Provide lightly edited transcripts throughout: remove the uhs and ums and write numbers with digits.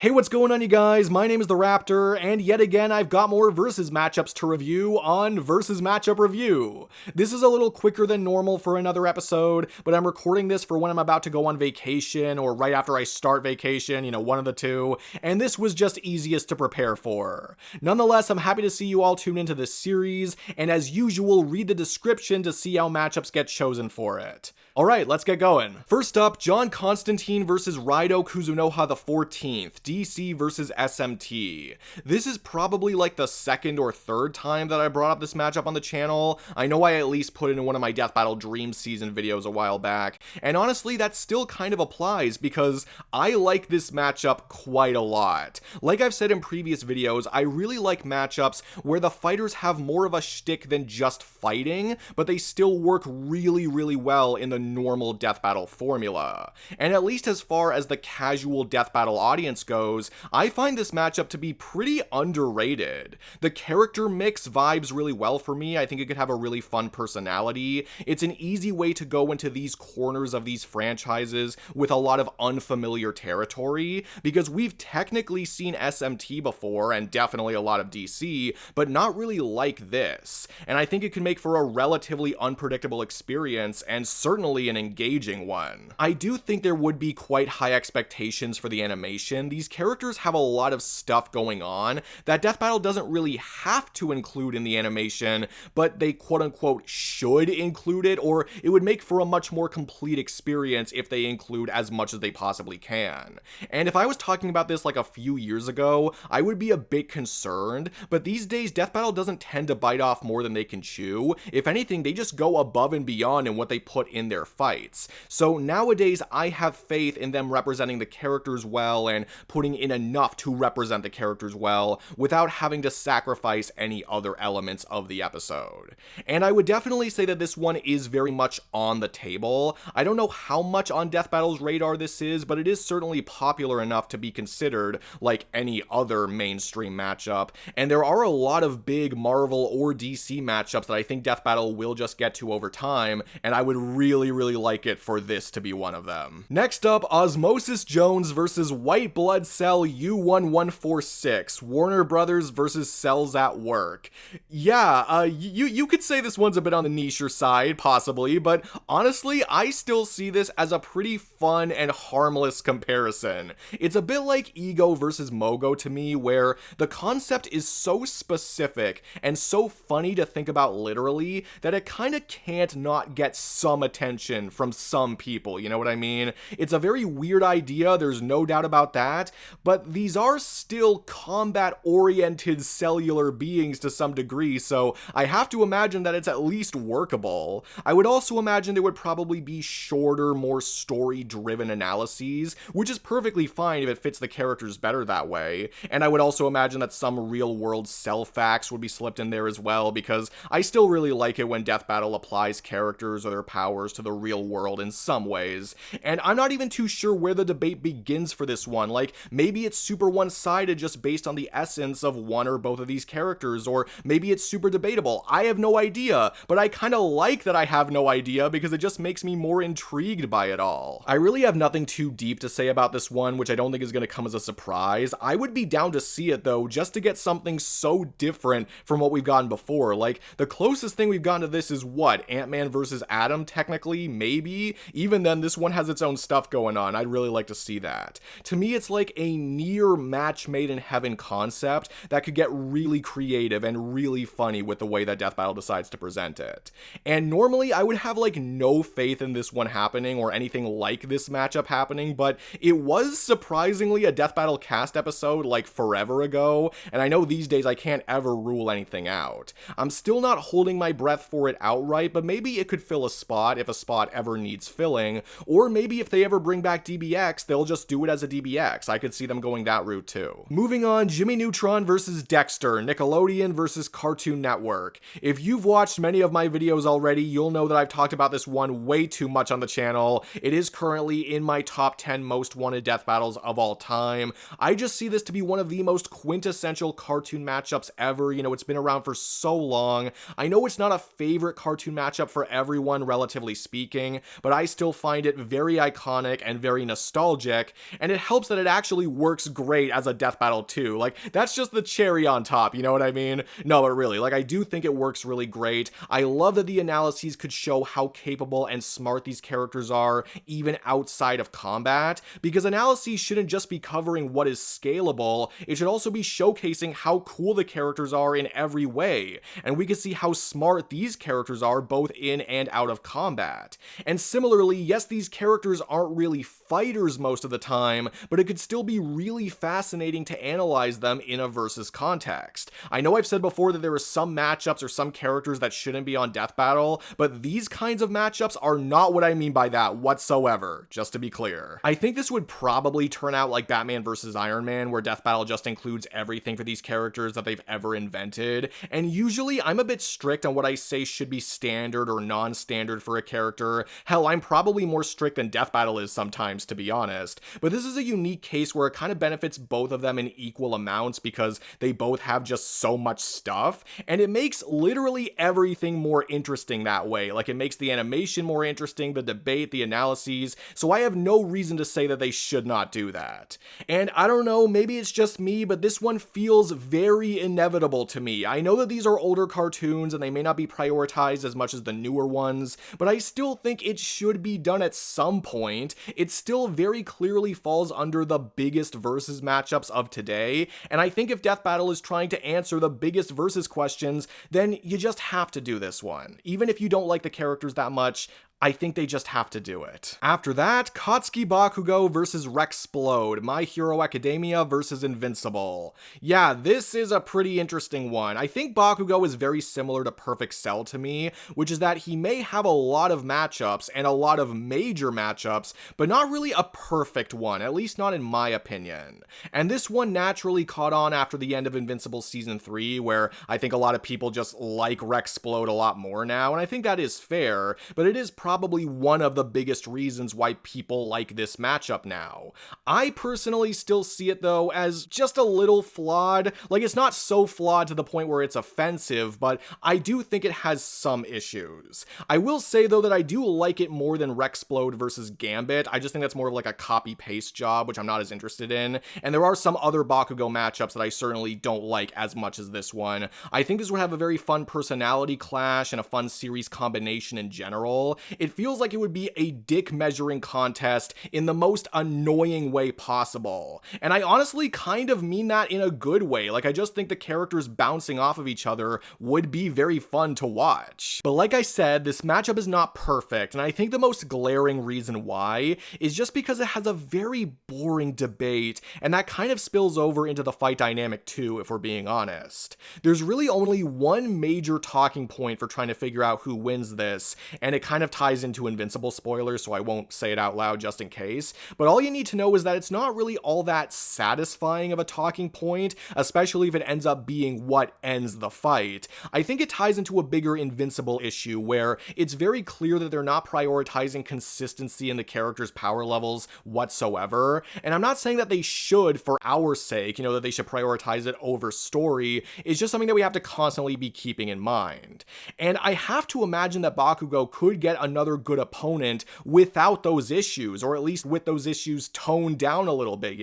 Hey, what's going on, you guys? My name is the Raptor, and yet again, I've got more versus matchups to review on Versus Matchup Review. This is a little quicker than normal for another episode, but I'm recording this for when I'm about to go on vacation, or right after I start vacation, one of the two, and this was just easiest to prepare for. Nonetheless, I'm happy to see you all tune into this series, and as usual, read the description to see how matchups get chosen for it. Alright, let's get going. First up, John Constantine versus Raidou Kuzunoha the 14th, DC versus SMT. This is probably like the second or third time that I brought up this matchup on the channel. I know I at least put it in one of my Death Battle Dream Season videos a while back, and honestly that still kind of applies because I like this matchup quite a lot. Like I've said in previous videos, I really like matchups where the fighters have more of a shtick than just fighting, but they still work really well in the normal Death Battle formula. And at least as far as the casual Death Battle audience goes, I find this matchup to be pretty underrated. The character mix vibes really well for me. I think it could have a really fun personality. It's an easy way to go into these corners of these franchises with a lot of unfamiliar territory, because we've technically seen SMT before, and definitely a lot of DC, but not really like this. And I think it can make for a relatively unpredictable experience, and certainly an engaging one. I do think there would be quite high expectations for the animation. These characters have a lot of stuff going on that Death Battle doesn't really have to include in the animation, but they quote-unquote should include it, or it would make for a much more complete experience if they include as much as they possibly can. And if I was talking about this like a few years ago, I would be a bit concerned, but these days Death Battle doesn't tend to bite off more than they can chew. If anything, they just go above and beyond in what they put in their fights. So nowadays, I have faith in them representing the characters well and putting in enough to represent the characters well without having to sacrifice any other elements of the episode. And I would definitely say that this one is very much on the table. I don't know how much on Death Battle's radar this is, but it is certainly popular enough to be considered like any other mainstream matchup, and there are a lot of big Marvel or DC matchups that I think Death Battle will just get to over time, and I would really like it for this to be one of them. Next up, Osmosis Jones versus White Blood Cell U1146, Warner Brothers versus Cells at Work. Yeah, you could say this one's a bit on the nicher side, possibly, but honestly, I still see this as a pretty fun and harmless comparison. It's a bit like Ego versus Mogo to me, where the concept is so specific and so funny to think about literally that it kind of can't not get some attention from some people, you know what I mean? It's a very weird idea, there's no doubt about that, but these are still combat-oriented cellular beings to some degree, so I have to imagine that it's at least workable. I would also imagine there would probably be shorter, more story-driven analyses, which is perfectly fine if it fits the characters better that way, and I would also imagine that some real-world cell facts would be slipped in there as well, because I still really like it when Death Battle applies characters or their powers to the real world in some ways. And I'm not even too sure where the debate begins for this one. Like, maybe it's super one-sided just based on the essence of one or both of these characters, or maybe it's super debatable. I have no idea, but I kind of like that I have no idea because it just makes me more intrigued by it all. I really have nothing too deep to say about this one, which I don't think is going to come as a surprise. I would be down to see it though, just to get something so different from what we've gotten before. Like, the closest thing we've gotten to this is what? Ant-Man versus Atom, technically? Maybe? Even then, this one has its own stuff going on. I'd really like to see that. To me, it's like a near match made in heaven concept that could get really creative and really funny with the way that Death Battle decides to present it. And normally, I would have like no faith in this one happening or anything like this matchup happening, but it was surprisingly a Death Battle cast episode like forever ago, and I know these days I can't ever rule anything out. I'm still not holding my breath for it outright, but maybe it could fill a spot if a spot ever needs filling, or maybe if they ever bring back DBX, they'll just do it as a DBX. I could see them going that route too. Moving on, Jimmy Neutron versus Dexter, Nickelodeon versus Cartoon Network. If you've watched many of my videos already, you'll know that I've talked about this one way too much on the channel. It is currently in my top 10 most wanted death battles of all time. I just see this to be one of the most quintessential cartoon matchups ever. You know, it's been around for so long. I know it's not a favorite cartoon matchup for everyone, relatively speaking, speaking, but I still find it very iconic and very nostalgic, and it helps that it actually works great as a death battle too. Like, that's just the cherry on top, you know what I mean? No, but really, like, I do think it works really great. I love that the analyses could show how capable and smart these characters are, even outside of combat, because analyses shouldn't just be covering what is scalable, it should also be showcasing how cool the characters are in every way, and we can see how smart these characters are both in and out of combat. And similarly, yes, these characters aren't really fighters most of the time, but it could still be really fascinating to analyze them in a versus context. I know I've said before that there are some matchups or some characters that shouldn't be on Death Battle, but these kinds of matchups are not what I mean by that whatsoever, just to be clear. I think this would probably turn out like Batman vs. Iron Man, where Death Battle just includes everything for these characters that they've ever invented, and usually I'm a bit strict on what I say should be standard or non-standard for a character. Hell, I'm probably more strict than Death Battle is sometimes, to be honest, but this is a unique case where it kind of benefits both of them in equal amounts because they both have just so much stuff, and it makes literally everything more interesting that way. Like, it makes the animation more interesting, the debate, the analyses, so I have no reason to say that they should not do that. And I don't know, maybe it's just me, but this one feels very inevitable to me. I know that these are older cartoons and they may not be prioritized as much as the newer ones, but I still think it should be done at some point. It still very clearly falls under the biggest versus matchups of today, and I think if Death Battle is trying to answer the biggest versus questions, then you just have to do this one. Even if you don't like the characters that much, I think they just have to do it. After that, Katsuki Bakugo versus Splode, My Hero Academia versus Invincible. Yeah, this is a pretty interesting one. I think Bakugo is very similar to Perfect Cell to me, which is that he may have a lot of matchups and a lot of major matchups, but not really a perfect one, at least not in my opinion. And this one naturally caught on after the end of Invincible Season 3, where I think a lot of people just like Splode a lot more now, and I think that is fair, but it is probably one of the biggest reasons why people like this matchup now. I personally still see it though as just a little flawed. Like, it's not so flawed to the point where it's offensive, but I do think it has some issues. I will say though that I do like it more than Splode versus Gambit. I just think that's more of like a copy-paste job, which I'm not as interested in. And there are some other Bakugo matchups that I certainly don't like as much as this one. I think this would have a very fun personality clash and a fun series combination in general. It feels like it would be a dick measuring contest in the most annoying way possible. And I honestly kind of mean that in a good way. Like, I just think the characters bouncing off of each other would be very fun to watch. But like I said, this matchup is not perfect, and I think the most glaring reason why is just because it has a very boring debate, and that kind of spills over into the fight dynamic too, if we're being honest. There's really only one major talking point for trying to figure out who wins this, and it kind of ties into Invincible spoilers, so I won't say it out loud just in case, but all you need to know is that it's not really all that satisfying of a talking point, especially if it ends up being what ends the fight. I think it ties into a bigger Invincible issue where it's very clear that they're not prioritizing consistency in the characters' power levels whatsoever, and I'm not saying that they should for our sake, that they should prioritize it over story. It's just something that we have to constantly be keeping in mind. And I have to imagine that Bakugo could get another good opponent without those issues, or at least with those issues toned down a little bit,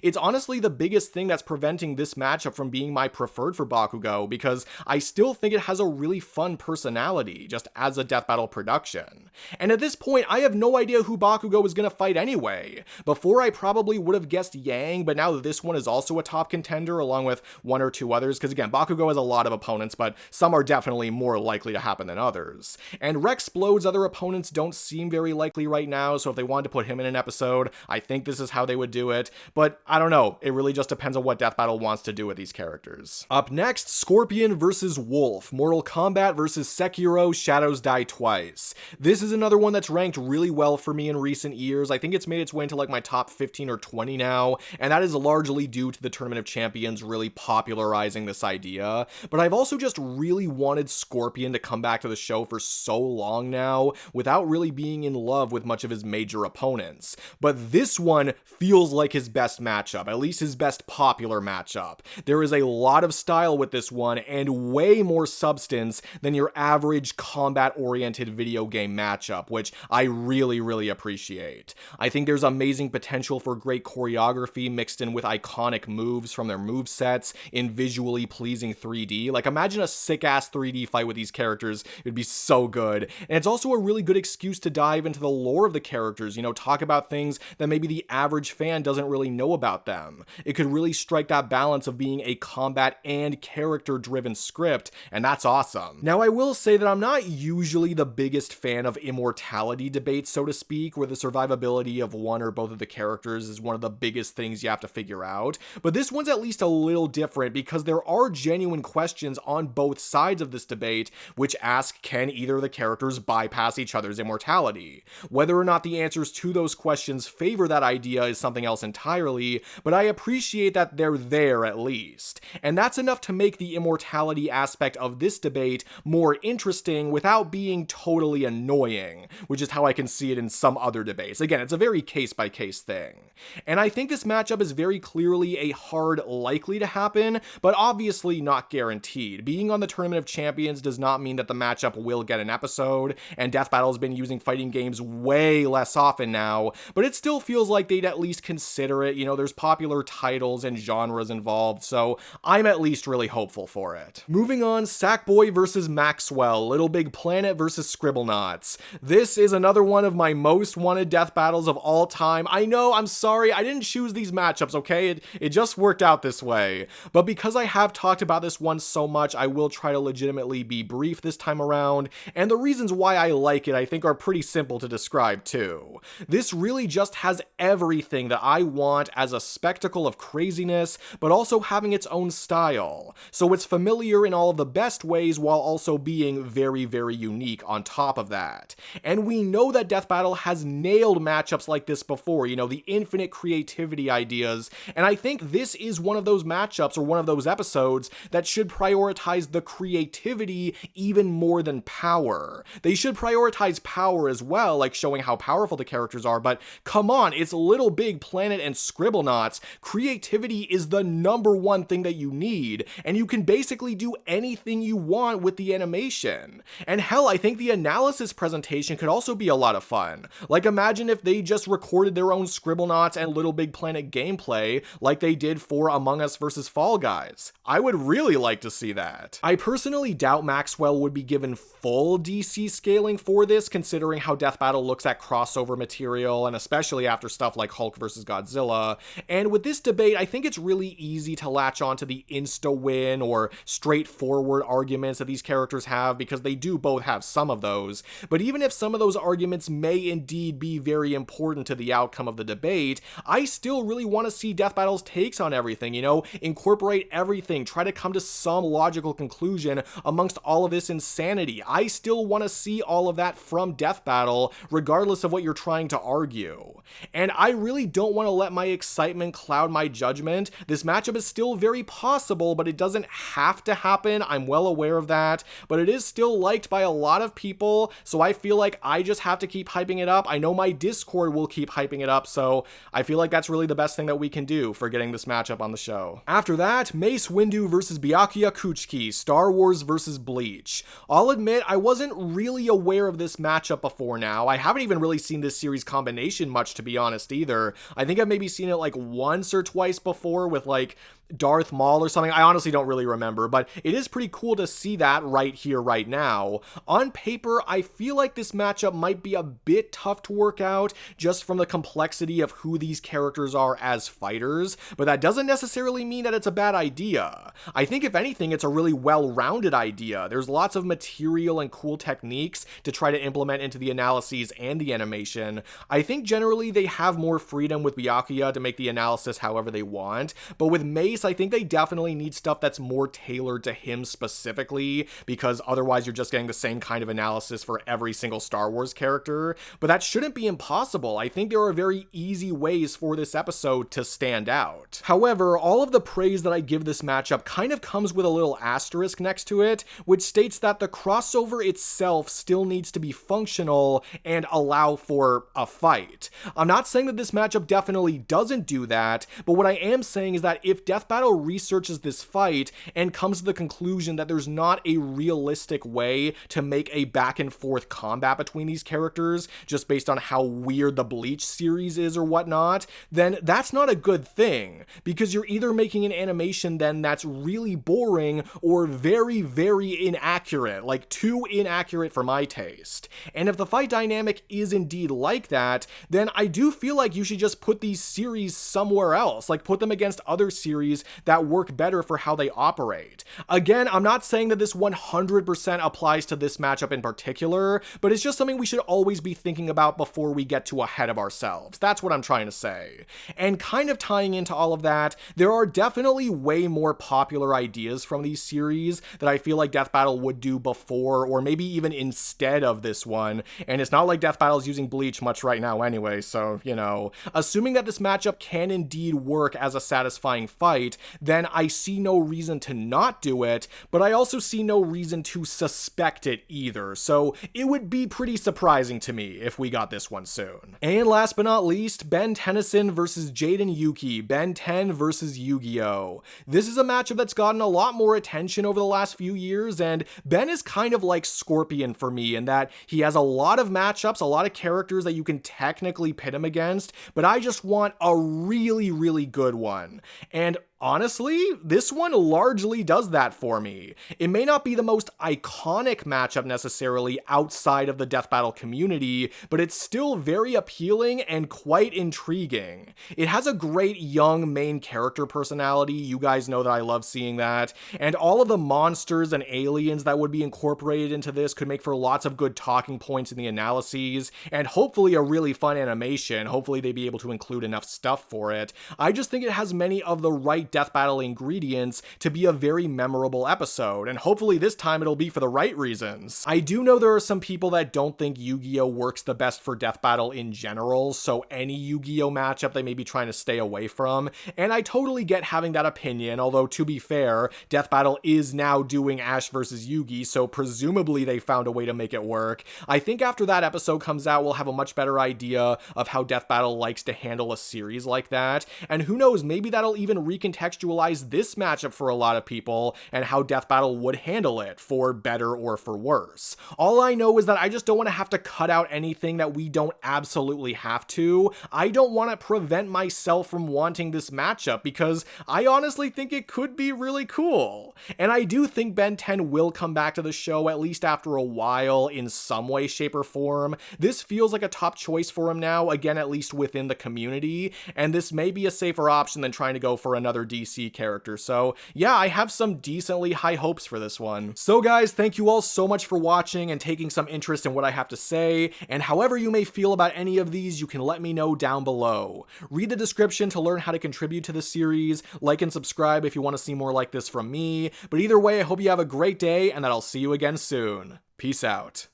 It's honestly the biggest thing that's preventing this matchup from being my preferred for Bakugo, because I still think it has a really fun personality, just as a Death Battle production. And at this point, I have no idea who Bakugo is going to fight anyway. Before, I probably would have guessed Yang, but now that this one is also a top contender, along with one or two others, because again, Bakugo has a lot of opponents, but some are definitely more likely to happen than others. And Splode's other opponents don't seem very likely right now, so if they wanted to put him in an episode, I think this is how they would do it, but I don't know, it really just depends on what Death Battle wants to do with these characters. Up next, Scorpion versus Wolf, Mortal Kombat versus Sekiro, Shadows Die Twice. This is another one that's ranked really well for me in recent years. I think it's made its way into like my top 15 or 20 now, and that is largely due to the Tournament of Champions really popularizing this idea, but I've also just really wanted Scorpion to come back to the show for so long now, now without really being in love with much of his major opponents. But this one feels like his best matchup, at least his best popular matchup. There is a lot of style with this one and way more substance than your average combat-oriented video game matchup, which I really appreciate. I think there's amazing potential for great choreography mixed in with iconic moves from their movesets in visually pleasing 3D. Like, imagine a sick-ass 3D fight with these characters. It'd be so good. And it's also a really good excuse to dive into the lore of the characters, you know, talk about things that maybe the average fan doesn't really know about them. It could really strike that balance of being a combat and character-driven script, and that's awesome. Now, I will say that I'm not usually the biggest fan of immortality debates, so to speak, where the survivability of one or both of the characters is one of the biggest things you have to figure out, but this one's at least a little different because there are genuine questions on both sides of this debate which ask, can either of the characters bypass each other's immortality? Whether or not the answers to those questions favor that idea is something else entirely, but I appreciate that they're there at least. And that's enough to make the immortality aspect of this debate more interesting without being totally annoying, which is how I can see it in some other debates. Again, it's a very case-by-case thing. And I think this matchup is very clearly a hard likely to happen, but obviously not guaranteed. Being on the Tournament of Champions does not mean that the matchup will get an episode, and Death Battle's been using fighting games way less often now, but it still feels like they'd at least consider it. You know, there's popular titles and genres involved, so I'm at least really hopeful for it. Moving on, Sackboy versus Maxwell, LittleBigPlanet versus Scribblenauts. This is another one of my most wanted death battles of all time. I know, I'm sorry, I didn't choose these matchups, okay? It just worked out this way. But because I have talked about this one so much, I will try to legitimately be brief this time around, and the reasons why I like it I think are pretty simple to describe too. This really just has everything that I want as a spectacle of craziness, but also having its own style. So it's familiar in all of the best ways while also being very unique on top of that. And we know that Death Battle has nailed matchups like this before, you know, the infinite creativity ideas, and I think this is one of those matchups or one of those episodes that should prioritize the creativity even more than power. They should prioritize power as well, like showing how powerful the characters are, but come on, it's LittleBigPlanet and Scribblenauts. Creativity is the #1 thing that you need, and you can basically do anything you want with the animation. And hell, I think the analysis presentation could also be a lot of fun. Like, imagine if they just recorded their own Scribblenauts and LittleBigPlanet gameplay like they did for Among Us vs. Fall Guys. I would really like to see that. I personally doubt Maxwell would be given full DC scaling for this, considering how Death Battle looks at crossover material, and especially after stuff like Hulk vs. Godzilla. And with this debate, I think it's really easy to latch on to the insta-win or straightforward arguments that these characters have, because they do both have some of those. But even if some of those arguments may indeed be very important to the outcome of the debate, I still really want to see Death Battle's takes on everything, you know, incorporate everything, try to come to some logical conclusion amongst all of this insanity. I still want to see all of that from Death Battle, regardless of what you're trying to argue. And I really don't want to let my excitement cloud my judgment. This matchup is still very possible, but it doesn't have to happen. I'm well aware of that, but it is still liked by a lot of people, so I feel like I just have to keep hyping it up. I know my Discord will keep hyping it up, so I feel like that's really the best thing that we can do for getting this matchup on the show. After that, Mace Windu versus Byakuya Kuchiki, Star Wars versus Bleach. I'll admit, I wasn't really aware of this matchup before now. I haven't even really seen this series combination much, to be honest, either. I think I've maybe seen it like once or twice before with like Darth Maul or something. I honestly don't really remember, but it is pretty cool to see that right here, right now. On paper, I feel like this matchup might be a bit tough to work out just from the complexity of who these characters are as fighters, but that doesn't necessarily mean that it's a bad idea. I think if anything, it's a really well-rounded idea. There's lots of material and cool techniques to try to implement into the analyses and the animation. I think generally they have more freedom with Byakuya to make the analysis however they want, but with Mace, I think they definitely need stuff that's more tailored to him specifically, because otherwise you're just getting the same kind of analysis for every single Star Wars character, but that shouldn't be impossible. I think there are very easy ways for this episode to stand out. However, all of the praise that I give this matchup kind of comes with a little asterisk next to it, which states that the crossover itself still needs to be functional and allow for a fight. I'm not saying that this matchup definitely doesn't do that, but what I am saying is that if Death Battle researches this fight and comes to the conclusion that there's not a realistic way to make a back and forth combat between these characters, just based on how weird the Bleach series is or whatnot, then that's not a good thing, because you're either making an animation then that's really boring or very, very inaccurate, like too inaccurate for my taste. And if the fight dynamic is indeed like that, then I do feel like you should just put these series somewhere else, like put them against other series that work better for how they operate. Again, I'm not saying that this 100% applies to this matchup in particular, but it's just something we should always be thinking about before we get too ahead of ourselves. That's what I'm trying to say. And kind of tying into all of that, there are definitely way more popular ideas from these series that I feel like Death Battle would do before, or maybe even instead of this one, and it's not like Death Battle is using Bleach much right now anyway, so, you know. Assuming that this matchup can indeed work as a satisfying fight, then I see no reason to not do it, but I also see no reason to suspect it either, so it would be pretty surprising to me if we got this one soon. And last but not least, Ben Tennyson versus Jaden Yuki, Ben 10 versus Yu-Gi-Oh! This is a matchup that's gotten a lot more attention over the last few years, and Ben is kind of like Scorpion for me in that he has a lot of matchups, a lot of characters that you can technically pit him against, but I just want a really, really good one. And honestly, this one largely does that for me. It may not be the most iconic matchup necessarily outside of the Death Battle community, but it's still very appealing and quite intriguing. It has a great young main character personality, you guys know that I love seeing that, and all of the monsters and aliens that would be incorporated into this could make for lots of good talking points in the analyses, and hopefully a really fun animation. Hopefully they'd be able to include enough stuff for it. I just think it has many of the right Death Battle ingredients to be a very memorable episode, and hopefully this time it'll be for the right reasons. I do know there are some people that don't think Yu-Gi-Oh! Works the best for Death Battle in general, so any Yu-Gi-Oh! Matchup they may be trying to stay away from, and I totally get having that opinion, although to be fair, Death Battle is now doing Ash vs. Yugi, so presumably they found a way to make it work. I think after that episode comes out, we'll have a much better idea of how Death Battle likes to handle a series like that, and who knows, maybe that'll even recontextualize this matchup for a lot of people and how Death Battle would handle it, for better or for worse. All I know is that I just don't want to have to cut out anything that we don't absolutely have to. I don't want to prevent myself from wanting this matchup because I honestly think it could be really cool. And I do think Ben 10 will come back to the show at least after a while in some way, shape, or form. This feels like a top choice for him now, again, at least within the community, and this may be a safer option than trying to go for another DC character. So yeah, I have some decently high hopes for this one. So guys, thank you all so much for watching and taking some interest in what I have to say, and however you may feel about any of these, you can let me know down below. Read the description to learn how to contribute to the series, like and subscribe if you want to see more like this from me, but either way, I hope you have a great day and that I'll see you again soon. Peace out.